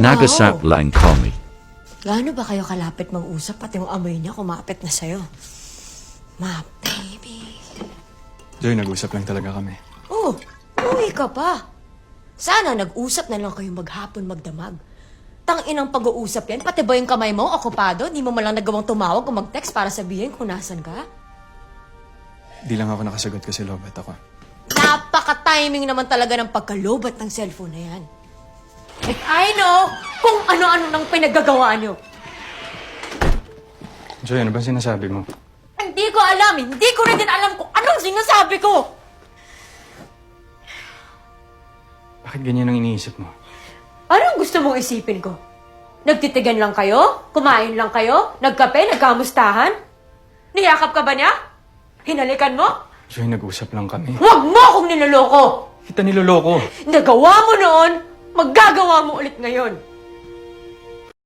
Nagasap lang kami. Gaano ba kayo kalapit mag-usap pati yung amoy niya kumapit na sa'yo? Ma, baby. Joy, nag-usap lang talaga kami. Oh, uwi ka pa. Sana nag-usap na lang kayo maghapon magdamag. Tang-inang pag-uusap yan, pati ba yung kamay mo okupado? Di mo malang nagawang tumawag o mag-text para sabihin kung nasan ka? Di lang ako nakasagot kasi lobat ako. Napaka-timing naman talaga ng pagkalobat ng cellphone na yan. And I know kung ano-ano nang pinagagawa niyo. Joy, ano ba sinasabi mo? Hindi ko alam, hindi ko rin din alam kung anong sinasabi ko. Bakit ganyan ang iniisip mo? Anong gusto mong isipin ko? Nagtitigan lang kayo? Kumain lang kayo? Nagkape? Nagkamustahan? Niyakap ka ba niya? Hinalikan mo? Joy, nag-usap lang kami. Huwag mo akong niloloko! Kita niloloko. Nagawa mo noon, maggagawa mo ulit ngayon.